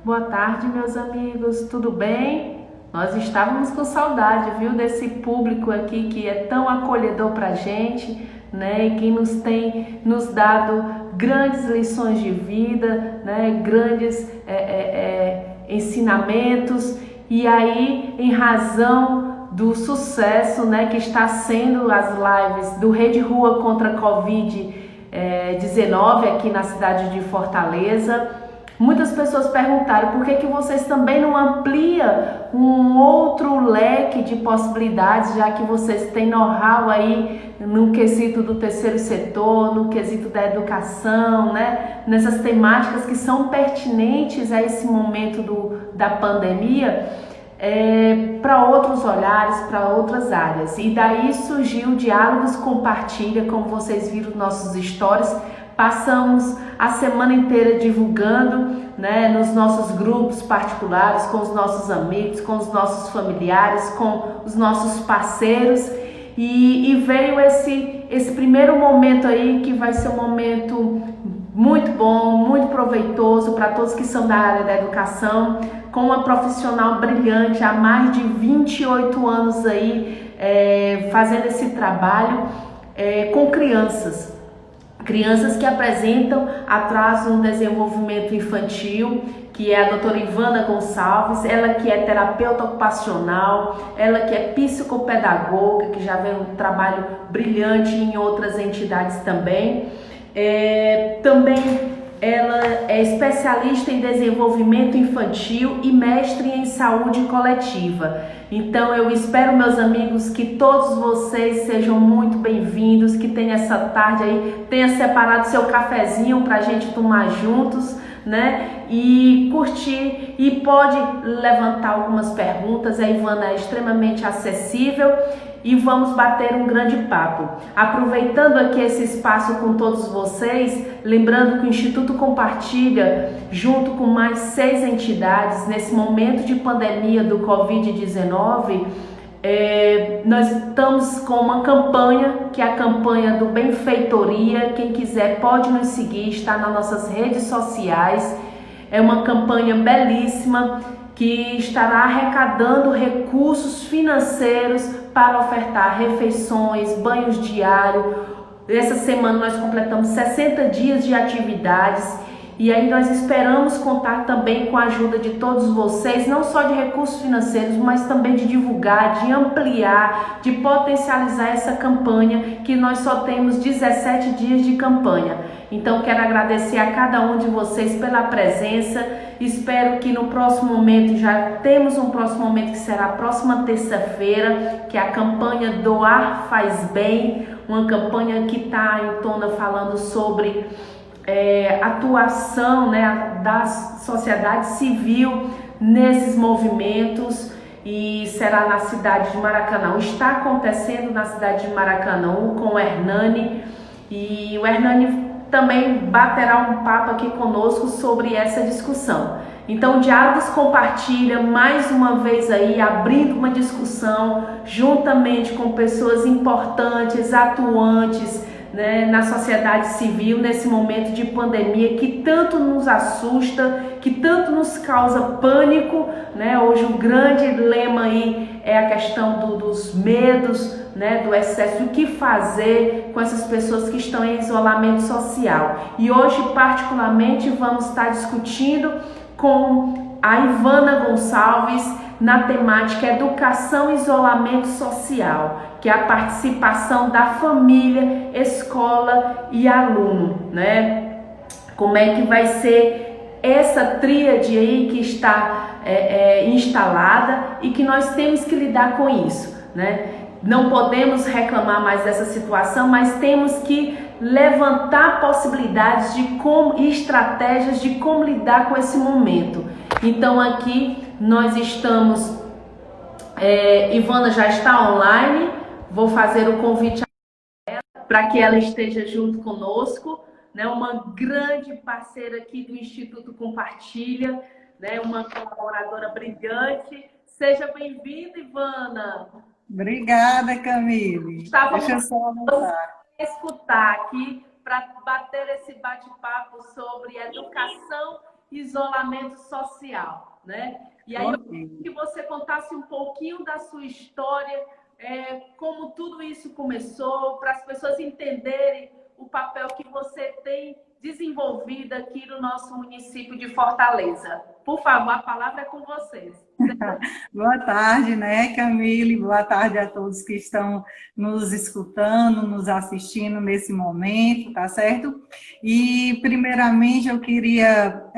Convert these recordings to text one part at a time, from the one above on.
Boa tarde, meus amigos, tudo bem? Nós estávamos com saudade, viu, desse público aqui que é tão acolhedor para a gente, né? E que nos tem nos dado grandes lições de vida, né? Grandes ensinamentos. E aí, em razão do sucesso, né, que está sendo as lives do Rede Rua contra a Covid-19 aqui na cidade de Fortaleza, muitas pessoas perguntaram por que vocês também não ampliam um outro leque de possibilidades, já que vocês têm know-how aí no quesito do terceiro setor, no quesito da educação, né? Nessas temáticas que são pertinentes a esse momento da pandemia, para outros olhares, para outras áreas. E daí surgiu o Diálogos Compartilha, como vocês viram nos nossos stories. Passamos a semana inteira divulgando, né, nos nossos grupos particulares, com os nossos amigos, com os nossos familiares, com os nossos parceiros, e veio esse primeiro momento aí que vai ser um momento muito bom, muito proveitoso para todos que são da área da educação, com uma profissional brilhante há mais de 28 anos aí fazendo esse trabalho com crianças que apresentam atraso no desenvolvimento infantil, que é a doutora Ivana Gonçalves, ela que é terapeuta ocupacional, ela que é psicopedagoga, que já vem um trabalho brilhante em outras entidades também. Também ela é especialista em desenvolvimento infantil e mestre em saúde coletiva. Então eu espero, meus amigos, que todos vocês sejam muito bem-vindos, que tenha essa tarde aí, tenha separado seu cafezinho para a gente tomar juntos, né? E curtir, e pode levantar algumas perguntas. A Ivana é extremamente acessível e vamos bater um grande papo. Aproveitando aqui esse espaço com todos vocês, lembrando que o Instituto Compartilha, junto com mais 6 entidades, nesse momento de pandemia do Covid-19, nós estamos com uma campanha, que é a campanha do Benfeitoria. Quem quiser pode nos seguir, está nas nossas redes sociais. É uma campanha belíssima que estará arrecadando recursos financeiros para ofertar refeições, banhos diários. Essa semana nós completamos 60 dias de atividades. E aí nós esperamos contar também com a ajuda de todos vocês, não só de recursos financeiros, mas também de divulgar, de ampliar, de potencializar essa campanha, que nós só temos 17 dias de campanha. Então quero agradecer a cada um de vocês pela presença. Espero que no próximo momento, já temos um próximo momento que será a próxima terça-feira, que é a campanha Doar Faz Bem, uma campanha que está em tona falando sobre atuação, né, da sociedade civil nesses movimentos, e será na cidade de Maracanã. Está acontecendo na cidade de Maracanã com o Hernani, e o Hernani também baterá um papo aqui conosco sobre essa discussão. Então, Diálogos Compartilha, mais uma vez aí, abrindo uma discussão juntamente com pessoas importantes, atuantes, né, na sociedade civil, nesse momento de pandemia que tanto nos assusta, que tanto nos causa pânico, né? Hoje o grande lema aí é a questão dos medos, né, do excesso, o que fazer com essas pessoas que estão em isolamento social. E hoje, particularmente, vamos estar discutindo com a Ivana Gonçalves na temática Educação e Isolamento Social, que é a participação da família, escola e aluno, né? Como é que vai ser essa tríade aí que está instalada e que nós temos que lidar com isso, né? Não podemos reclamar mais dessa situação, mas temos que levantar possibilidades e estratégias de como lidar com esse momento. Então aqui nós estamos, Ivana já está online, vou fazer o convite para que ela esteja junto conosco, né? Uma grande parceira aqui do Instituto Compartilha, né? Uma colaboradora brilhante. Seja bem-vinda, Ivana. Obrigada, Camille. Estávamos Deixa eu só anotar. escutar aqui para bater esse bate-papo sobre educação isolamento social, né? E aí eu queria que você contasse um pouquinho da sua história, como tudo isso começou, para as pessoas entenderem o papel que você tem desenvolvido aqui no nosso município de Fortaleza. Por favor, a palavra é com vocês. Boa tarde, né, Camille? Boa tarde a todos que estão nos escutando, nos assistindo nesse momento, tá certo? E, primeiramente, eu queria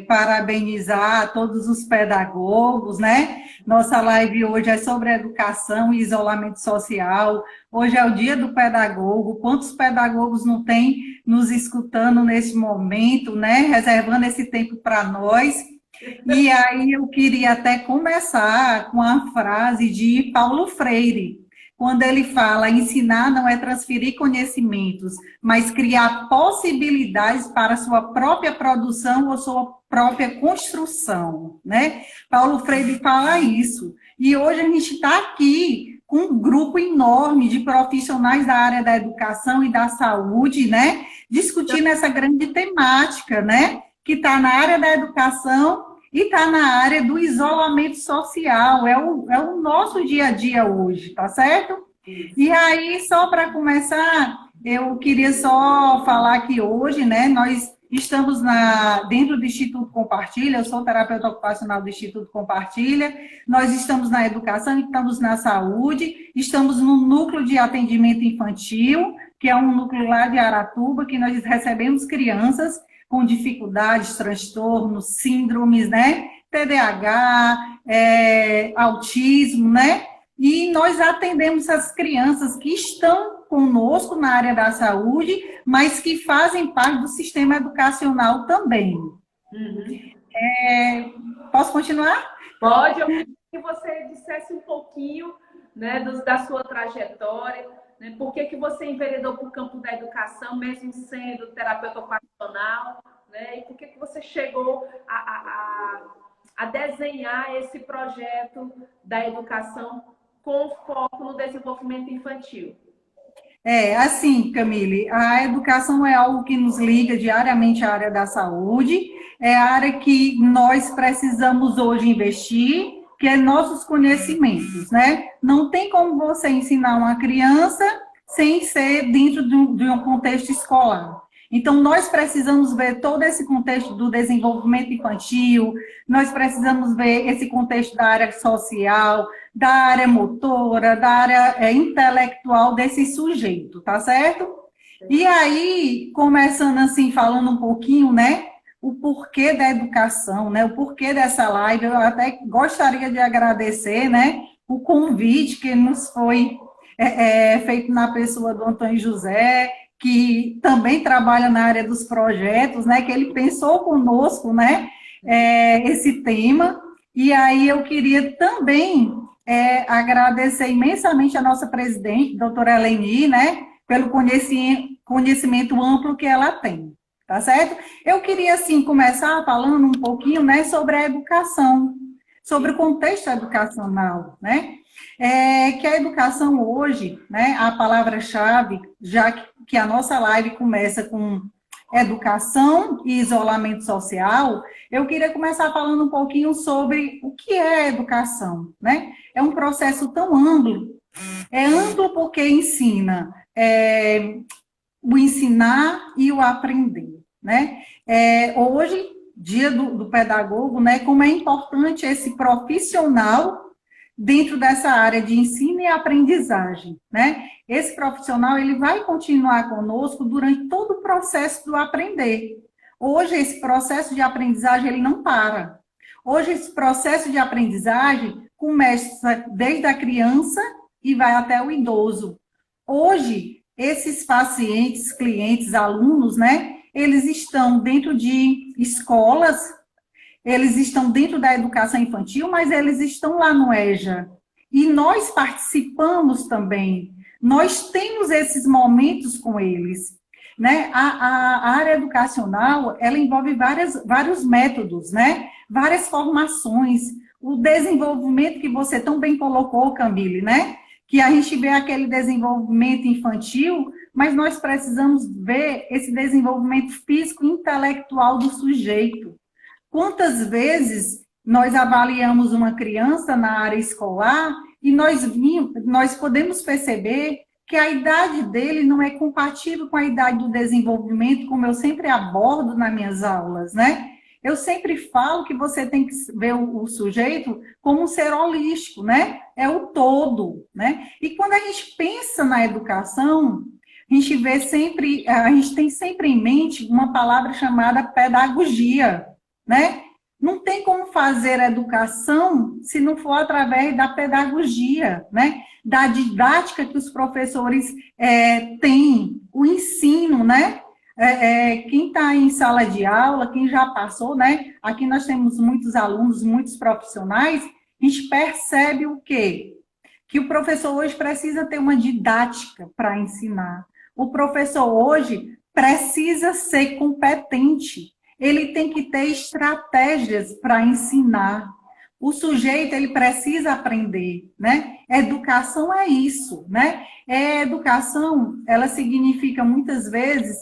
parabenizar todos os pedagogos, né? Nossa live hoje é sobre educação e isolamento social. Hoje é o dia do pedagogo. Quantos pedagogos não tem nos escutando nesse momento, né? Reservando esse tempo para nós. E aí eu queria até começar com a frase de Paulo Freire, quando ele fala: ensinar não é transferir conhecimentos, mas criar possibilidades para sua própria produção ou sua própria construção, né? Paulo Freire fala isso. E hoje a gente está aqui com um grupo enorme de profissionais da área da educação e da saúde, né? Discutindo essa grande temática, né? Que está na área da educação e está na área do isolamento social. É o nosso dia a dia hoje, tá certo? E aí, só para começar, eu queria só falar que hoje, né, nós estamos dentro do Instituto Compartilha. Eu sou terapeuta ocupacional do Instituto Compartilha. Nós estamos na educação, estamos na saúde, estamos no núcleo de atendimento infantil, que é um núcleo lá de Aratuba, que nós recebemos crianças com dificuldades, transtornos, síndromes, né? TDAH, autismo, né? E nós atendemos as crianças que estão conosco na área da saúde, mas que fazem parte do sistema educacional também. Posso continuar? Pode. Eu queria que você dissesse um pouquinho, né, da sua trajetória, né? Por que você enveredou para o campo da educação, mesmo sendo terapeuta ocupacional, né? E por que você chegou a desenhar esse projeto da educação com foco no desenvolvimento infantil? Assim, Camille, a educação é algo que nos liga diariamente à área da saúde, é a área que nós precisamos hoje investir, que é nossos conhecimentos, né? Não tem como você ensinar uma criança sem ser dentro de um contexto escolar. Então, nós precisamos ver todo esse contexto do desenvolvimento infantil, nós precisamos ver esse contexto da área social, da área motora, da área intelectual desse sujeito, tá certo? E aí, começando assim, falando um pouquinho, né, o porquê da educação, né, o porquê dessa live, eu até gostaria de agradecer, né, o convite que nos foi feito na pessoa do Antônio José, que também trabalha na área dos projetos, né, que ele pensou conosco, né, esse tema. E aí eu queria também agradecer imensamente a nossa presidente, doutora Eleni, né, pelo conhecimento amplo que ela tem, tá certo? Eu queria, assim, começar falando um pouquinho, né, sobre a educação, sobre o contexto educacional, né, que a educação hoje, né, a palavra-chave, já que a nossa live começa com educação e isolamento social, eu queria começar falando um pouquinho sobre o que é educação, né? É um processo tão amplo, é amplo porque ensina o ensinar e o aprender, né? Hoje, dia do pedagogo, né, como é importante esse profissional dentro dessa área de ensino e aprendizagem, né? Esse profissional, ele vai continuar conosco durante todo o processo do aprender. Hoje, esse processo de aprendizagem, ele não para. Hoje, esse processo de aprendizagem começa desde a criança e vai até o idoso. Hoje, esses pacientes, clientes, alunos, né? Eles estão dentro de escolas, eles estão dentro da educação infantil, mas eles estão lá no EJA. E nós participamos também. Nós temos esses momentos com eles, né? A área educacional, ela envolve vários métodos, né? Várias formações. O desenvolvimento que você tão bem colocou, Camille, né? Que a gente vê aquele desenvolvimento infantil, mas nós precisamos ver esse desenvolvimento físico e intelectual do sujeito, Quantas vezes nós avaliamos uma criança na área escolar e nós podemos perceber que a idade dele não é compatível com a idade do desenvolvimento, como eu sempre abordo nas minhas aulas, né? Eu sempre falo que você tem que ver o sujeito como um ser holístico, né? É o todo, né? E quando a gente pensa na educação, a gente tem sempre em mente uma palavra chamada pedagogia, né? Não tem como fazer educação se não for através da pedagogia, né? Da didática que os professores têm, o ensino, né? Quem está em sala de aula, quem já passou, né? Aqui nós temos muitos alunos, muitos profissionais, a gente percebe o quê? Que o professor hoje precisa ter uma didática para ensinar. O professor hoje precisa ser competente. Ele tem que ter estratégias para ensinar. O sujeito, ele precisa aprender, né? Educação é isso, né? Educação, ela significa muitas vezes,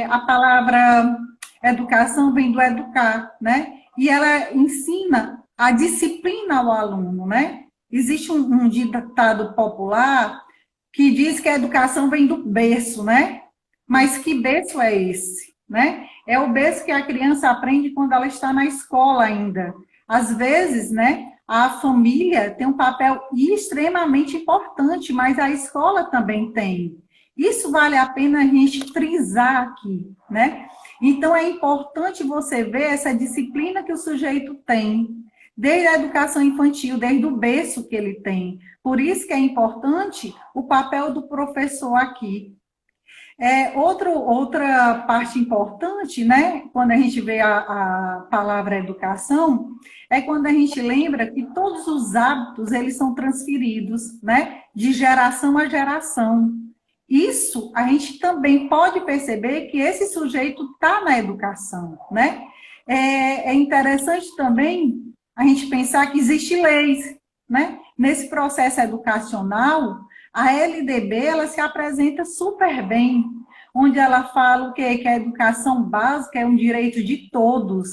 a palavra educação vem do educar, né? E ela ensina a disciplina ao aluno, né? Existe um ditado popular que diz que a educação vem do berço, né? Mas que berço é esse, né? É o berço que a criança aprende quando ela está na escola ainda. Às vezes, né, a família tem um papel extremamente importante, mas a escola também tem. Isso vale a pena a gente frisar aqui, né? Então, é importante você ver essa disciplina que o sujeito tem, desde a educação infantil, desde o berço que ele tem. Por isso que é importante o papel do professor aqui. Outra parte importante, né, quando a gente vê a palavra educação, é quando a gente lembra que todos os hábitos, eles são transferidos, né, de geração a geração. Isso, a gente também pode perceber que esse sujeito está na educação, né? É interessante também a gente pensar que existem leis, né? Nesse processo educacional, a LDB, ela se apresenta super bem, onde ela fala o quê? Que a educação básica é um direito de todos.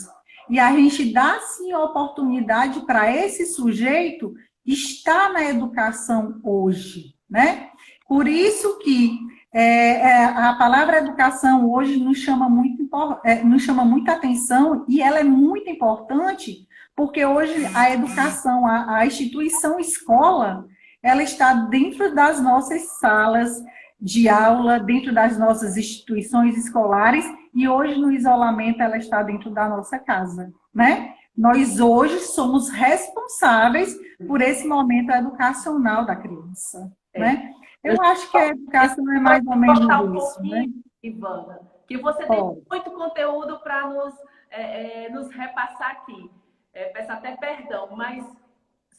E a gente dá, sim, a oportunidade para esse sujeito estar na educação hoje, né? Por isso que a palavra educação hoje nos chama muita atenção e ela é muito importante porque hoje a educação, a instituição escola, ela está dentro das nossas salas de aula, dentro das nossas instituições escolares e hoje no isolamento ela está dentro da nossa casa, né? Nós hoje somos responsáveis por esse momento educacional da criança, né? Eu acho que a educação é mais ou menos isso, né? Ivana, que você tem muito conteúdo para nos repassar aqui. Peço até perdão, mas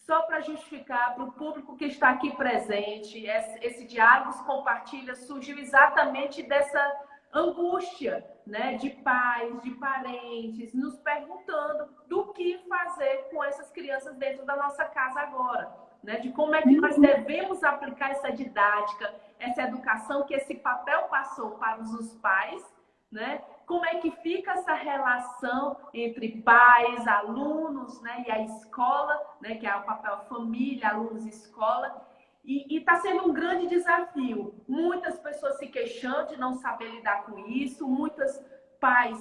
só para justificar para o público que está aqui presente, esse Diálogos Compartilha surgiu exatamente dessa angústia, né, de pais, de parentes, nos perguntando do que fazer com essas crianças dentro da nossa casa agora. Né, de como é que nós devemos aplicar essa didática, essa educação que esse papel passou para os pais, né? Como é que fica essa relação entre pais, alunos, né, e a escola, né, que é o papel família, alunos e escola, e está sendo um grande desafio. Muitas pessoas se queixando de não saber lidar com isso, muitos pais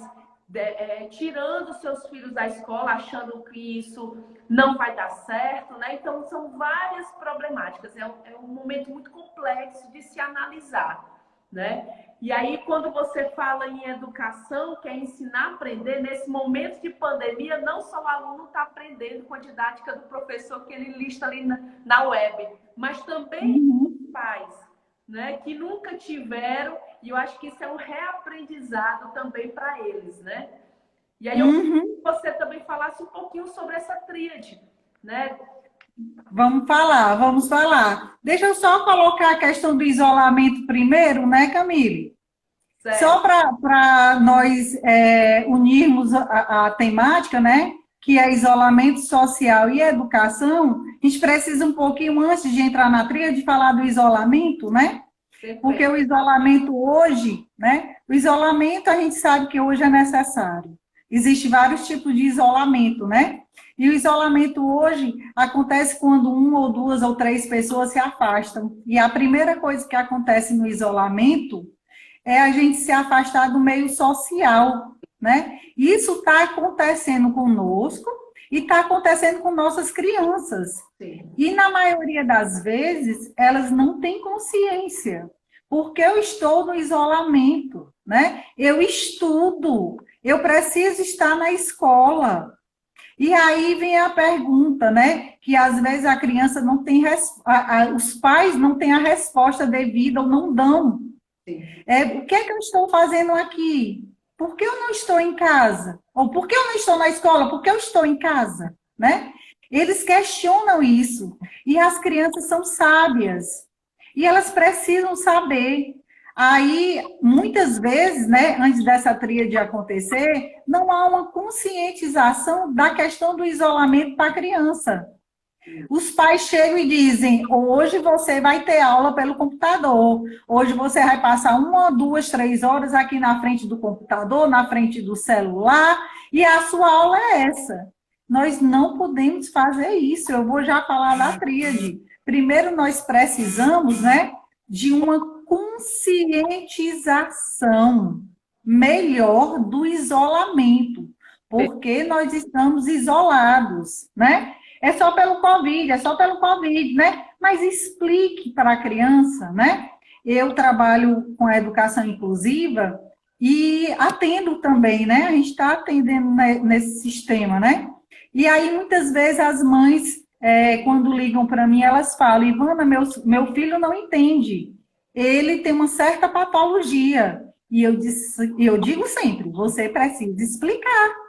tirando seus filhos da escola, achando que isso não vai dar certo, né? Então, são várias problemáticas. É um momento muito complexo de se analisar, né? E aí, quando você fala em educação, que é ensinar a aprender, nesse momento de pandemia, não só o aluno está aprendendo com a didática do professor que ele lista ali na web, mas também os pais, né? Que nunca tiveram, e eu acho que isso é um reaprendizado também para eles, né? E aí eu queria que você também falasse um pouquinho sobre essa tríade, né? Vamos falar. Deixa eu só colocar a questão do isolamento primeiro, né, Camille? Certo. Só para nós unirmos a temática, né? Que é isolamento social e educação, a gente precisa um pouquinho, antes de entrar na tríade, falar do isolamento, né? Perfeito. Porque o isolamento hoje, né? O isolamento a gente sabe que hoje é necessário. Existem vários tipos de isolamento, né? E o isolamento hoje acontece quando uma ou duas ou três pessoas se afastam. E a primeira coisa que acontece no isolamento é a gente se afastar do meio social, né? Isso está acontecendo conosco e está acontecendo com nossas crianças. Sim. E na maioria das vezes, elas não têm consciência, porque eu estou no isolamento, né? Eu estudo, eu preciso estar na escola. E aí vem a pergunta, né? Que às vezes a criança não tem, os pais não têm a resposta devida ou não dão. O que é que eu estou fazendo aqui? Por que eu não estou em casa? Ou por que eu não estou na escola? Por que eu estou em casa? Né? Eles questionam isso. E as crianças são sábias. E elas precisam saber. Aí, muitas vezes, né, antes dessa tríade acontecer, não há uma conscientização da questão do isolamento para a criança. Os pais chegam e dizem, hoje você vai ter aula pelo computador, hoje você vai passar 1, 2, 3 horas aqui na frente do computador, na frente do celular, e a sua aula é essa. Nós não podemos fazer isso, eu vou já falar da tríade. Primeiro, nós precisamos, né, de uma conscientização melhor do isolamento, porque nós estamos isolados, né? É só pelo Covid, né? Mas explique para a criança, né? Eu trabalho com a educação inclusiva e atendo também, né? A gente está atendendo nesse sistema, né? E aí, muitas vezes, as mães, quando ligam para mim, elas falam, Ivana, meu filho não entende. Ele tem uma certa patologia. E eu digo sempre, você precisa explicar.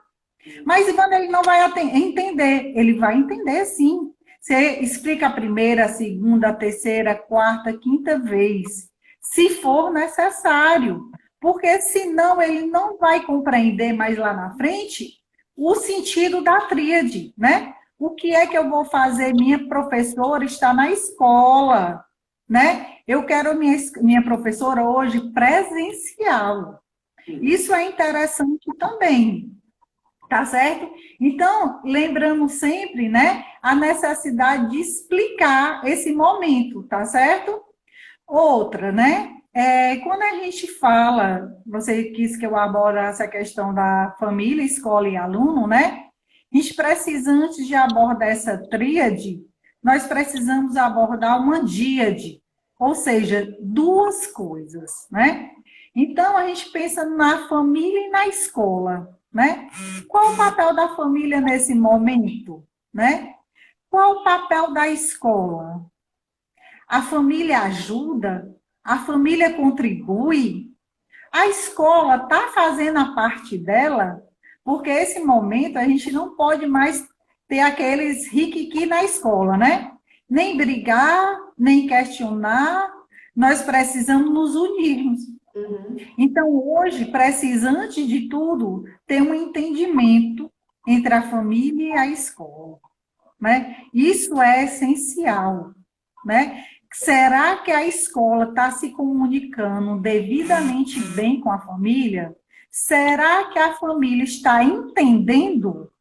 Mas, Ivana, ele não vai entender. Ele vai entender, sim. Você explica a primeira, a segunda, a terceira, a quarta, a quinta vez, se for necessário. Porque, senão, ele não vai compreender mais lá na frente o sentido da tríade, né? O que é que eu vou fazer? Minha professora está na escola, né? Eu quero minha professora hoje presencial. Isso é interessante também. Tá certo? Então, lembrando sempre, né, a necessidade de explicar esse momento, tá certo? Outra, né, quando a gente fala, você quis que eu aborde essa questão da família, escola e aluno, né? A gente precisa, antes de abordar essa tríade, nós precisamos abordar uma díade, ou seja, duas coisas, né? Então, a gente pensa na família e na escola, né? Qual o papel da família nesse momento, né? Qual o papel da escola? A família ajuda? A família contribui? A escola está fazendo a parte dela? Porque esse momento a gente não pode mais ter aqueles riquiqui na escola, né? Nem brigar, nem questionar, nós precisamos nos unirmos. Então, hoje, precisa, antes de tudo, ter um entendimento entre a família e a escola, né? Isso é essencial, né? Será que a escola está se comunicando devidamente bem com a família? Será que a família está entendendo?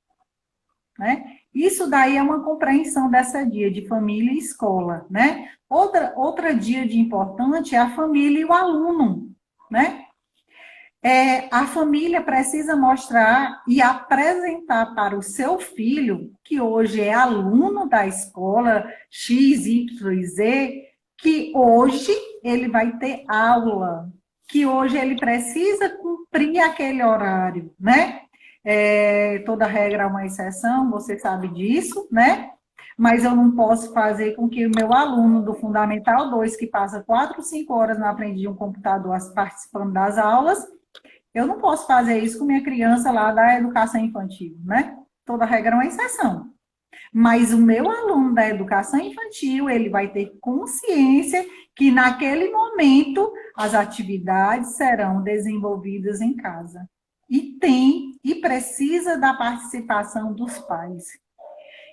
Né? Isso daí é uma compreensão dessa dia de família e escola, né? Outra dia de importante é a família e o aluno, né? A família precisa mostrar e apresentar para o seu filho, que hoje é aluno da escola X, Y, Z, que hoje ele vai ter aula, que hoje ele precisa cumprir aquele horário, né? Toda regra é uma exceção, você sabe disso, né? Mas eu não posso fazer com que o meu aluno do Fundamental 2, que passa 4, 5 horas na frente de um computador participando das aulas, eu não posso fazer isso com minha criança lá da educação infantil, né? Toda regra é uma exceção. Mas o meu aluno da educação infantil, ele vai ter consciência que naquele momento as atividades serão desenvolvidas em casa. E precisa da participação dos pais.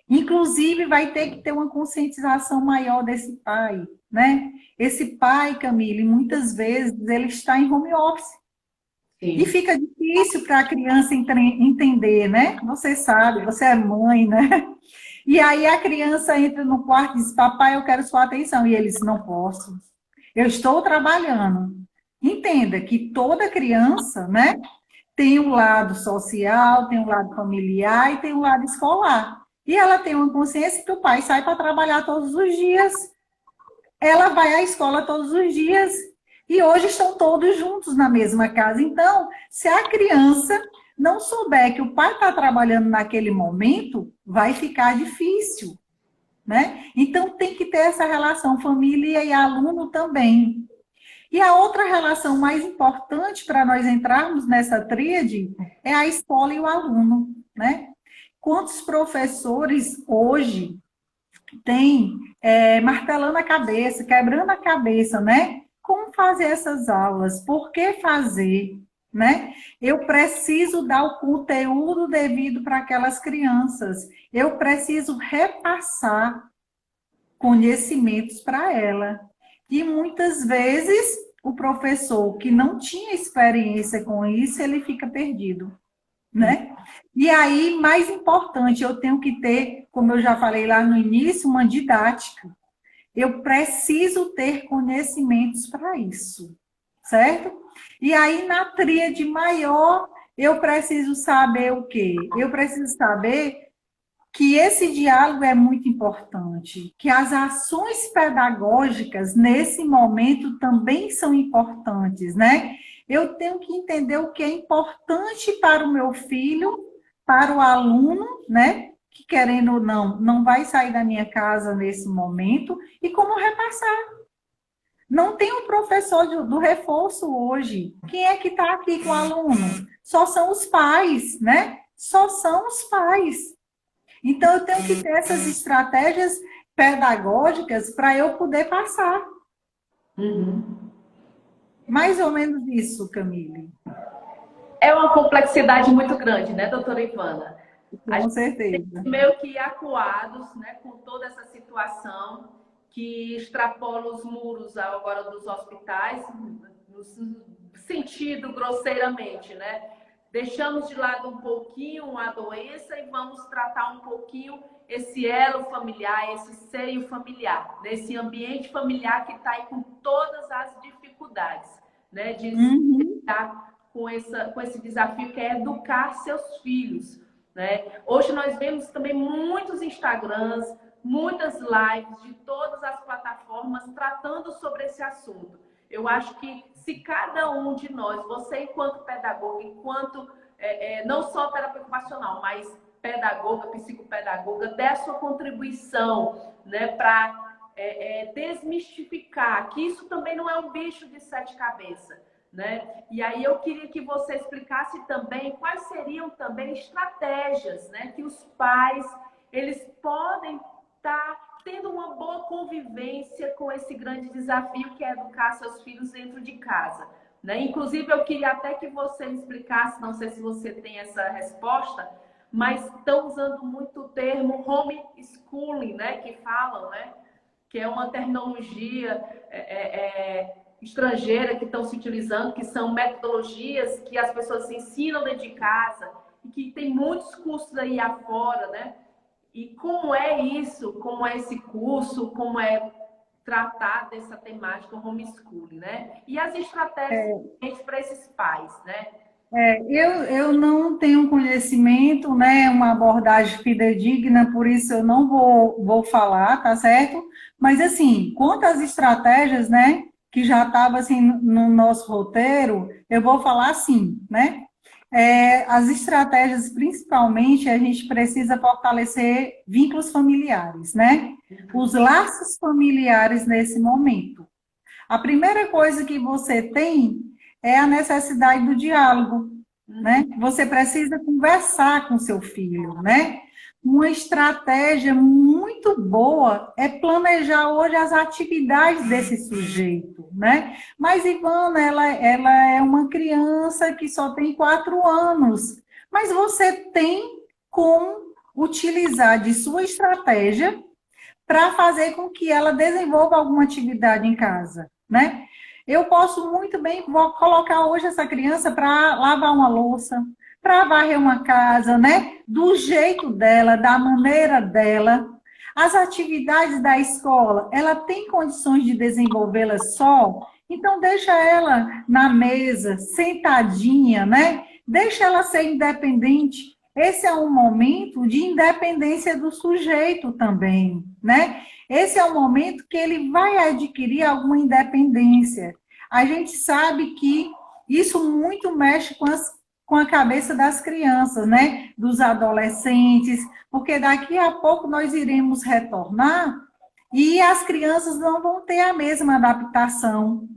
Inclusive, vai ter que ter uma conscientização maior desse pai, né? Esse pai, Camille, muitas vezes ele está em home office. E Sim. fica difícil para a criança entender, né? Você sabe, você é mãe, né? E aí a criança entra no quarto e diz, papai, eu quero sua atenção. E ele diz, não posso. Eu estou trabalhando. Entenda que toda criança, né, tem um lado social, tem um lado familiar e tem um lado escolar. E ela tem uma consciência que o pai sai para trabalhar todos os dias, ela vai à escola todos os dias. E hoje estão todos juntos na mesma casa. Então, se a criança não souber que o pai está trabalhando naquele momento, vai ficar difícil, né? Então, tem que ter essa relação família e aluno também. E a outra relação mais importante para nós entrarmos nessa tríade é a escola e o aluno, né? Quantos professores hoje têm martelando a cabeça, quebrando a cabeça, né? Como fazer essas aulas? Por que fazer? Né? Eu preciso dar o conteúdo devido para aquelas crianças. Eu preciso repassar conhecimentos para ela. E muitas vezes o professor que não tinha experiência com isso, ele fica perdido, né? E aí, mais importante, eu tenho que ter, como eu já falei lá no início, uma didática. Eu preciso ter conhecimentos para isso, certo? E aí, na tríade maior, eu preciso saber o quê? Eu preciso saber que esse diálogo é muito importante, que as ações pedagógicas nesse momento também são importantes, né? Eu tenho que entender o que é importante para o meu filho, para o aluno, né? Que querendo ou não, não vai sair da minha casa nesse momento, e como repassar. Não tem um professor do reforço hoje. Quem é que está aqui com o aluno? Só são os pais, né? Só são os pais. Então, eu tenho que ter essas estratégias pedagógicas para eu poder passar. Uhum. Mais ou menos isso, Camille. É uma complexidade muito grande, né, doutora Ivana? A Com gente certeza. tem meio que acuados, né, com toda essa situação que extrapola os muros agora dos hospitais, no sentido grosseiramente, né? Deixamos de lado um pouquinho a doença e vamos tratar um pouquinho esse elo familiar, esse seio familiar, nesse ambiente familiar que está aí com todas as dificuldades, né? De lidar com esse desafio que é educar seus filhos, né? Hoje nós vemos também muitos Instagrams, muitas lives de todas as plataformas tratando sobre esse assunto. Eu acho que se cada um de nós, você enquanto pedagoga, enquanto não só terapeuta ocupacional, mas pedagoga, psicopedagoga, der a sua contribuição, né, para desmistificar que isso também não é um bicho de sete cabeças, né? E aí eu queria que você explicasse também quais seriam também estratégias, né, que os pais eles podem estar tendo uma boa convivência com esse grande desafio que é educar seus filhos dentro de casa, né? Inclusive, eu queria até que você me explicasse, não sei se você tem essa resposta, mas estão usando muito o termo homeschooling, né? Que falam, né? Que é uma terminologia estrangeira que estão se utilizando, que são metodologias que as pessoas se ensinam dentro de casa e que tem muitos cursos aí afora, né? E como é isso, como é esse curso, como é tratar dessa temática homeschooling, né? E as estratégias para esses pais, né? Eu não tenho conhecimento, né, uma abordagem fidedigna, por isso eu não vou falar, tá certo? Mas, assim, quanto às estratégias, né, que já estava assim, no nosso roteiro, eu vou falar assim, né? As estratégias, principalmente, a gente precisa fortalecer vínculos familiares, né? Os laços familiares nesse momento. A primeira coisa que você tem é a necessidade do diálogo, né? Você precisa conversar com seu filho, né? Uma estratégia muito boa é planejar hoje as atividades desse sujeito, né? Mas, Ivana, ela é uma criança que só tem 4 anos, mas você tem como utilizar de sua estratégia para fazer com que ela desenvolva alguma atividade em casa, né? Eu posso muito bem vou colocar hoje essa criança para lavar uma louça, para varrer uma casa, né? Do jeito dela, da maneira dela. As atividades da escola, ela tem condições de desenvolvê-las só? Então, deixa ela na mesa, sentadinha, né? Deixa ela ser independente. Esse é um momento de independência do sujeito também, né? Esse é um momento que ele vai adquirir alguma independência. A gente sabe que isso muito mexe com a cabeça das crianças, né? Dos adolescentes, porque daqui a pouco nós iremos retornar e as crianças não vão ter a mesma adaptação.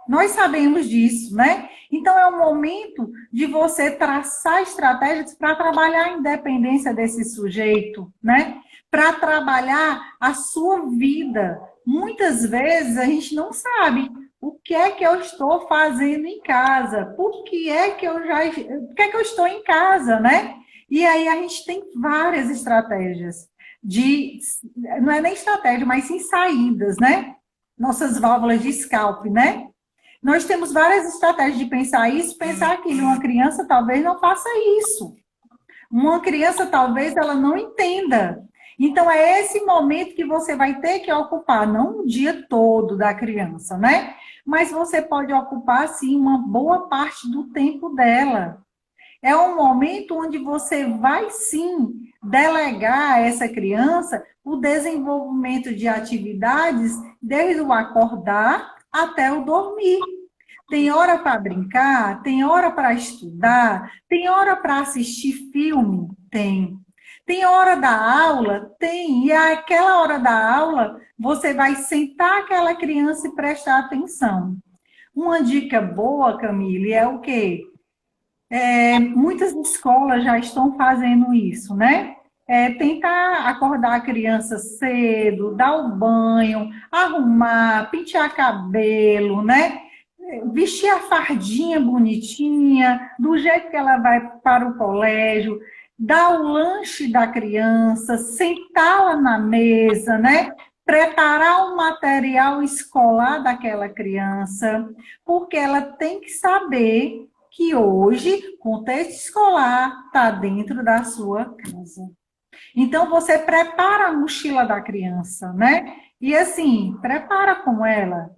Nós sabemos disso, né? Então, é o momento de você traçar estratégias para trabalhar a independência desse sujeito, né? Para trabalhar a sua vida. Muitas vezes a gente não sabe o que é que eu estou fazendo em casa, por que é que eu estou em casa, né? E aí a gente tem várias estratégias não é nem estratégia, mas sim saídas, né? Nossas válvulas de escape, né? Nós temos várias estratégias de pensar isso, pensar aquilo. Uma criança talvez não faça isso. Uma criança talvez ela não entenda. Então, é esse momento que você vai ter que ocupar, não o dia todo da criança, né? Mas você pode ocupar, sim, uma boa parte do tempo dela. É um momento onde você vai, sim, delegar a essa criança o desenvolvimento de atividades desde o acordar até o dormir. Tem hora para brincar, tem hora para estudar, tem hora para assistir filme? Tem. Tem hora da aula? Tem. E aquela hora da aula, você vai sentar aquela criança e prestar atenção. Uma dica boa, Camille, é o quê? Muitas escolas já estão fazendo isso, né? Tentar acordar a criança cedo, dar o banho, arrumar, pentear cabelo, né? Vestir a fardinha bonitinha, do jeito que ela vai para o colégio, dar o lanche da criança, sentá-la na mesa, né? Preparar o material escolar daquela criança, porque ela tem que saber que hoje o contexto escolar está dentro da sua casa. Então, você prepara a mochila da criança, né? E assim, prepara com ela,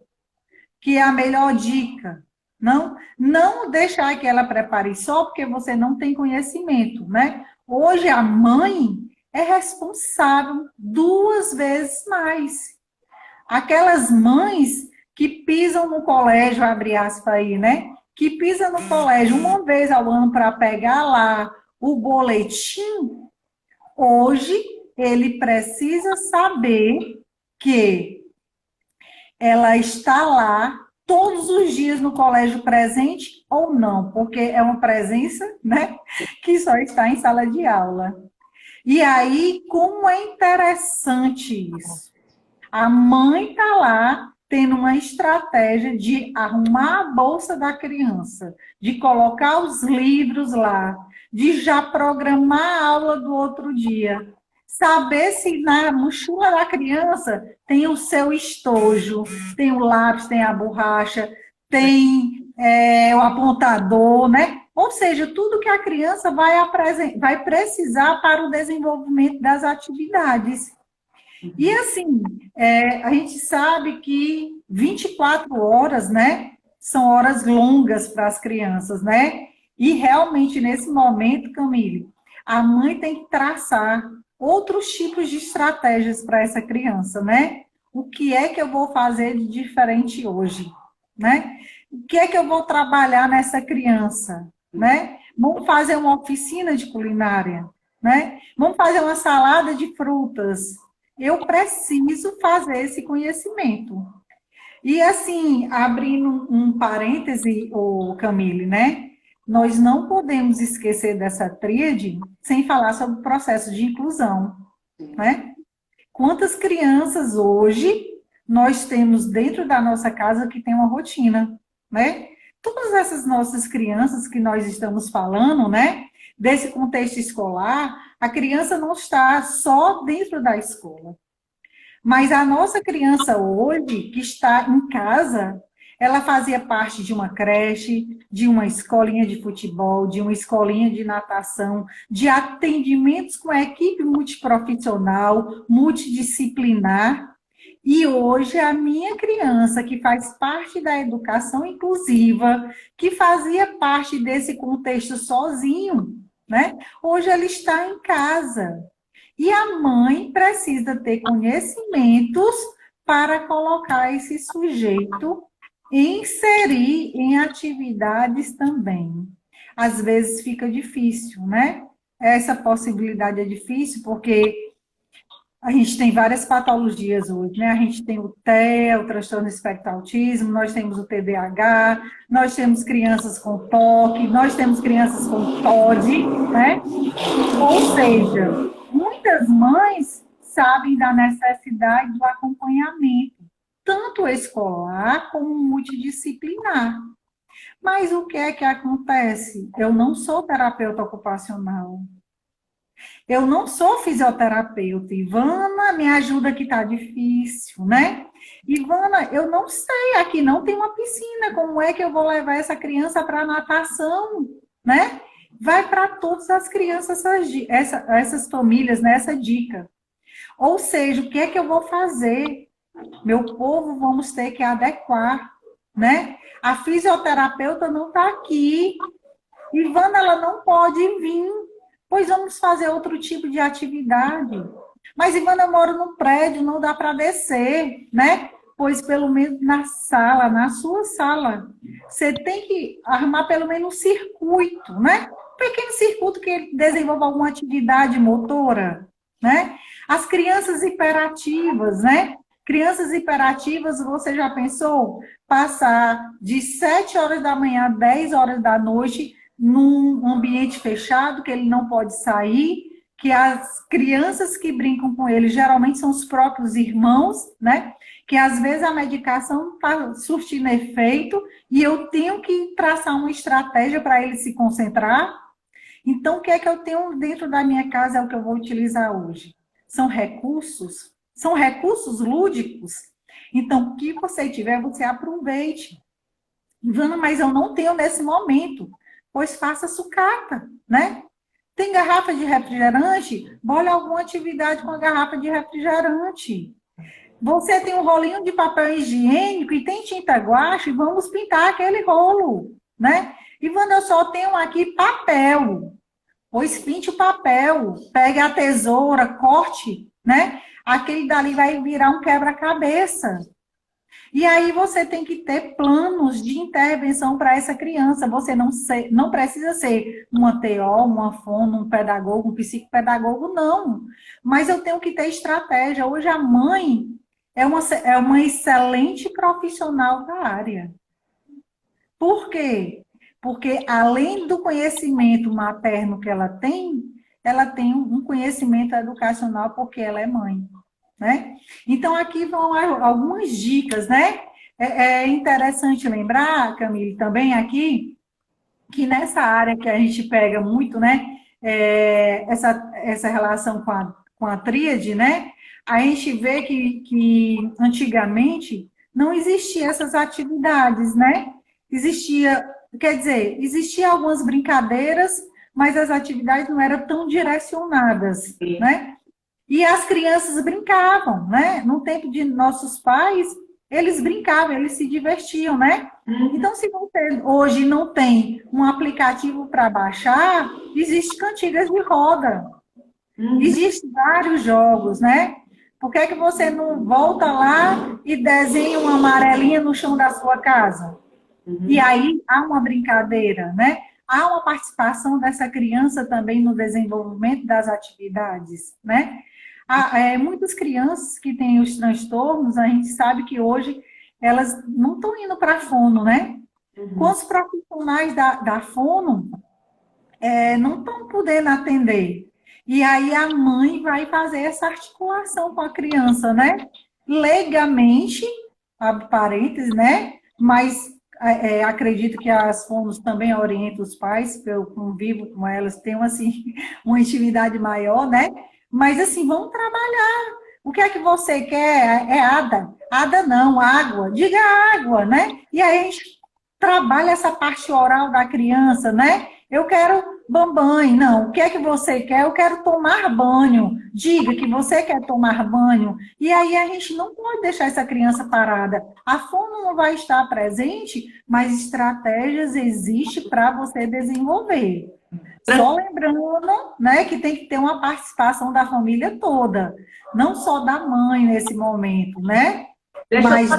que é a melhor dica. Não deixar que ela prepare só porque você não tem conhecimento, né? Hoje a mãe é responsável 2 vezes mais. Aquelas mães que pisam no colégio, abre aspas aí, né? Que pisa no colégio uma vez ao ano para pegar lá o boletim, hoje ele precisa saber que ela está lá todos os dias no colégio presente ou não, porque é uma presença, né, que só está em sala de aula. E aí, como é interessante isso. A mãe está lá tendo uma estratégia de arrumar a bolsa da criança, de colocar os livros lá, de já programar a aula do outro dia. Saber se na mochila da criança tem o seu estojo, tem o lápis, tem a borracha, tem o apontador, né? Ou seja, tudo que a criança vai precisar para o desenvolvimento das atividades. E assim, a gente sabe que 24 horas, né, são horas longas para as crianças, né? E realmente, nesse momento, Camille, a mãe tem que traçar outros tipos de estratégias para essa criança, né? O que é que eu vou fazer de diferente hoje, né? O que é que eu vou trabalhar nessa criança, né? Vamos fazer uma oficina de culinária, né? Vamos fazer uma salada de frutas. Eu preciso fazer esse conhecimento. E assim, abrindo um parêntese, Camille, né? Nós não podemos esquecer dessa tríade sem falar sobre o processo de inclusão, né? Quantas crianças hoje nós temos dentro da nossa casa que tem uma rotina, né? Todas essas nossas crianças que nós estamos falando, né? Desse contexto escolar, a criança não está só dentro da escola. Mas a nossa criança hoje, que está em casa, ela fazia parte de uma creche, de uma escolinha de futebol, de uma escolinha de natação, de atendimentos com a equipe multiprofissional, multidisciplinar. E hoje a minha criança, que faz parte da educação inclusiva, que fazia parte desse contexto sozinho, né? Hoje ela está em casa. E a mãe precisa ter conhecimentos para colocar esse sujeito e inserir em atividades também. Às vezes fica difícil, né? Essa possibilidade é difícil porque a gente tem várias patologias hoje, né? A gente tem o TEA, o transtorno do espectro autismo, nós temos o TDAH, nós temos crianças com TOC, nós temos crianças com TOD, né? Ou seja, muitas mães sabem da necessidade do acompanhamento, tanto escolar como multidisciplinar. Mas o que é que acontece? Eu não sou terapeuta ocupacional. Eu não sou fisioterapeuta. Ivana, me ajuda que tá difícil, né? Ivana, eu não sei, aqui não tem uma piscina, como é que eu vou levar essa criança para natação, né? Vai para todas as crianças, essas famílias, nessa dica. Ou seja, o que é que eu vou fazer? Meu povo, vamos ter que adequar, né? A fisioterapeuta não está aqui. Ivana, ela não pode vir. Pois vamos fazer outro tipo de atividade. Mas, Ivana, eu moro num prédio, não dá para descer, né? Pois pelo menos na sala, na sua sala, você tem que arrumar pelo menos um circuito, né? Um pequeno circuito que desenvolva alguma atividade motora, né? As crianças hiperativas, né? Crianças hiperativas, você já pensou passar de 7 horas da manhã a 10 horas da noite num ambiente fechado, que ele não pode sair, que as crianças que brincam com ele geralmente são os próprios irmãos, né? Que às vezes a medicação está surtindo efeito e eu tenho que traçar uma estratégia para ele se concentrar. Então, o que é que eu tenho dentro da minha casa é o que eu vou utilizar hoje? São recursos lúdicos. Então, o que você tiver, você aproveite. Ivana, mas eu não tenho nesse momento. Pois faça sucata, né? Tem garrafa de refrigerante? Bole alguma atividade com a garrafa de refrigerante. Você tem um rolinho de papel higiênico e tem tinta guache, vamos pintar aquele rolo, né? Ivana, eu só tenho aqui papel. Pois pinte o papel, pegue a tesoura, corte, né? Aquele dali vai virar um quebra-cabeça. E aí você tem que ter planos de intervenção para essa criança. Você não precisa ser uma TO, uma fono, um pedagogo, um psicopedagogo, não. Mas eu tenho que ter estratégia. Hoje a mãe é uma excelente profissional da área. Por quê? Porque além do conhecimento materno que ela tem um conhecimento educacional porque ela é mãe. Né? Então, aqui vão algumas dicas, né? É interessante lembrar, Camille, também aqui, que nessa área que a gente pega muito, né? Essa relação com a tríade, né? A gente vê que antigamente não existiam essas atividades, né? Existia algumas brincadeiras, mas as atividades não eram tão direcionadas, né? E as crianças brincavam, né? No tempo de nossos pais, eles brincavam, eles se divertiam, né? Então, se você hoje não tem um aplicativo para baixar, existe cantigas de roda. Existem vários jogos, né? Por que que você não volta lá e desenha uma amarelinha no chão da sua casa? E aí há uma brincadeira, né? Há uma participação dessa criança também no desenvolvimento das atividades, né? Muitas crianças que têm os transtornos, a gente sabe que hoje elas não estão indo para a fono, né? Quantos profissionais da fono não estão podendo atender? E aí a mãe vai fazer essa articulação com a criança, né? Legalmente, abre parênteses, né? Mas acredito que as fonos também orientam os pais, porque eu convivo com elas, tenho assim, uma intimidade maior, né? Mas assim, vamos trabalhar. O que é que você quer? É Ada? Ada não, água. Diga água, né? E aí a gente trabalha essa parte oral da criança, né? Eu quero bambanho. Não, o que é que você quer? Eu quero tomar banho. Diga que você quer tomar banho. E aí a gente não pode deixar essa criança parada. A fome não vai estar presente, mas estratégias existem para você desenvolver. Só lembrando, né, que tem que ter uma participação da família toda, não só da mãe nesse momento, né? Mas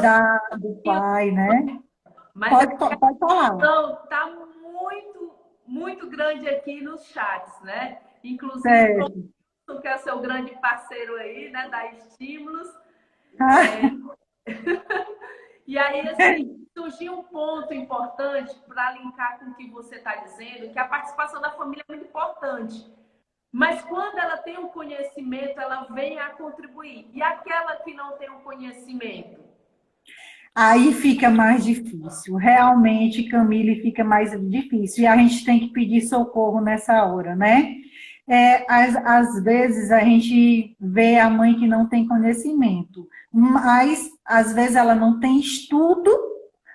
do pai, né? Mas Pode falar. tá muito, muito grande aqui nos chats, né? Inclusive, Certo. que é seu grande parceiro aí, né, da Estímulos. E aí, assim, surgiu um ponto importante para linkar com o que você está dizendo, que a participação da família é muito importante. Mas quando ela tem um conhecimento, ela vem a contribuir. E aquela que não tem um conhecimento? Aí fica mais difícil. Realmente, Camille, fica mais difícil. E a gente tem que pedir socorro nessa hora, né? Às vezes a gente vê a mãe que não tem conhecimento, mas às vezes ela não tem estudo,